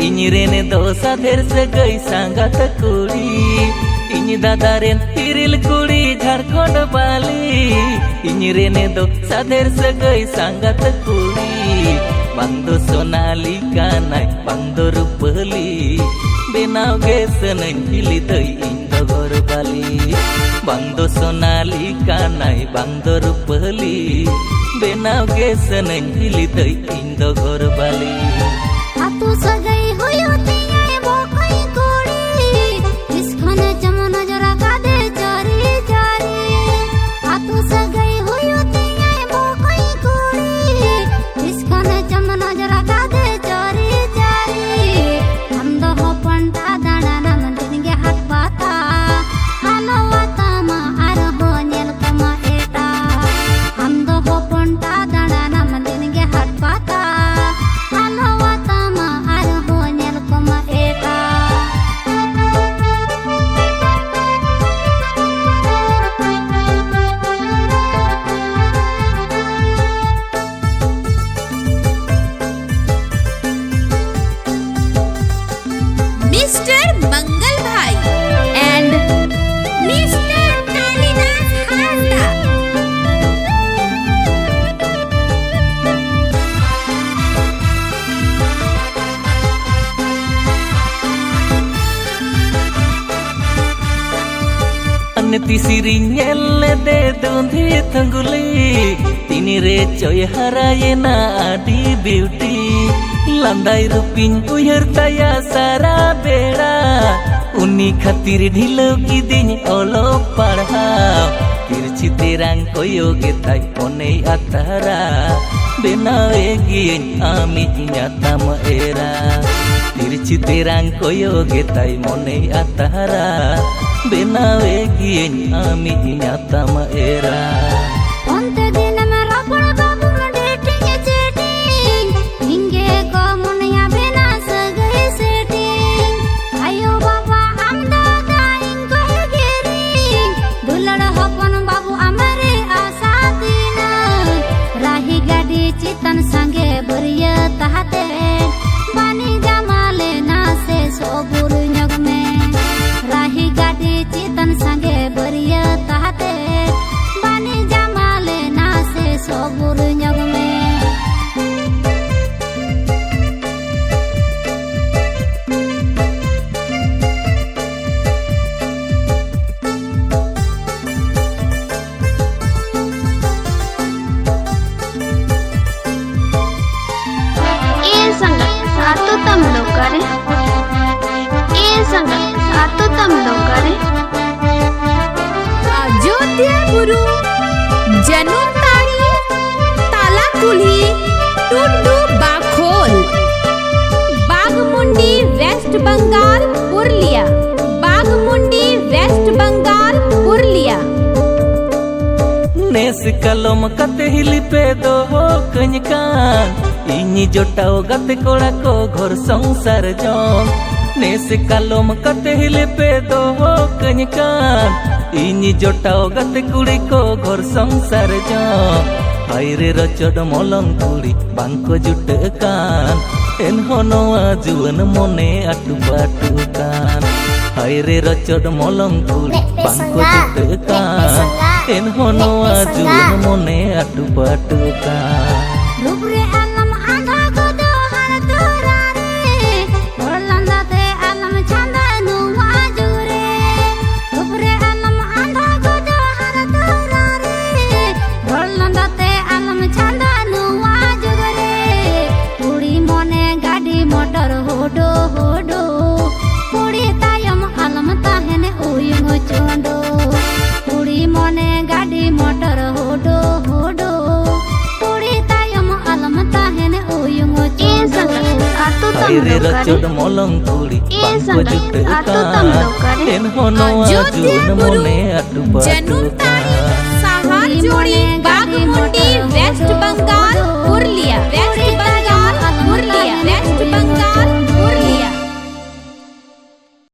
इनरेने दो साधेर से गई सांगत कुड़ी इन दादा रेन हिरिल कुड़ी झारखंड वाली इनरेने दो साधेर से गई सांगत कुड़ी बंदो सोनाली कानाय बंदो रूपली बेनाव गे सनैन हिली दई इंदो गोरबाली बंदो सोनाली कानाय बंदो रूपली बेनाव गे सनैन हिली दई इंदो गोरबाली आतु सगाई हुयोती आए बोकई कोड़ी इसखन जमन जरा कादे जारी जारी आतु सगाई हुयोती आए बोकई कोड़ी इसखन जमन जरा कादे जारी जारी हम दो हो पंटा दाना नाम दिनगे हाथ बाता हालो वाता मा आर हो नेल कमा एटा हम दो हो पंटा दाना नाम दिनगे हाथ बाता हालो वाता मा आर हो नेल कमा एटा मिस्टर मंगल भाई एंड मिस्टर कालिदास हासदा अन्नति सिरी नेल्ले दे दुंधी थंगुली तिनी रे चोय हराये ना आदि ब्यूटी लंदाई रुपिन उयर तया सारा बेड़ा उन्नी खातिर ढिलो की दिन ओलो पढ़ाओ तिरछी तेरांग कोयोगे ताई ओने अतारा बेनावे गियन आमी इन्यातम एरा तिरछी तेरांग कोयोगे ताई मोने अतारा बेनावे गियन आमी इन्यातम era onte dina me rapor babu me dating e chatting hinge ko munya bena sagai setting ayo baba amda daing ko gering dulad hopon babu amare asa dina rahi gadi chitan sange bariya tahate bani jamale na se sobur nyag me rahi gadi chitan sange bariya tahate bani jamale na se sobur nyag me ये संगत सातो तम लोग करे ये संगत सातो तम लोग करे अयोध्या गुरु जनुतारी तालाकुली टुडू बाखोल बागमुंडी वेस्ट बंगाल पुरलिया बागमुंडी वेस्ट बंगाल पुरलिया नेस कलम कते हिली पे दो हो कनिकान इनी जोटाओ गते कोड़ा को घर संसार जों नेस कलम कते हिली पे दो हो कनिकान इनी जोटाओ गते कुड़ी को घर संसार जों हायरे रचड मलंग कुड़ी बांको जुटकान एनहोनोआ जुवन मोने अटु बाटुकान हायरे रचड मलंग कुड़ी बांको जुटकान एनहोनोआ जुवन मोने अटु बाटुकान rubre alam andha godo har torare orlanda te alam chanda nu wajure rubre alam andha godo har torare orlanda te alam chanda nu wajure puri mone gadi motor hodo hodo puri tayam alam tahene uyung chondo puri mone gadi motor hodo hodo puri tayam alam tahene uyung ये संगत सातो तम हायरे लोग करे रचड मलंग कुड़ी ये बांको संगत सातो तम जुटकान लोग करे एनहोनोआ अयोध्या जुवन गुरु मोने अटु जनुतारी बाटुकान साहा जोड़ी बाग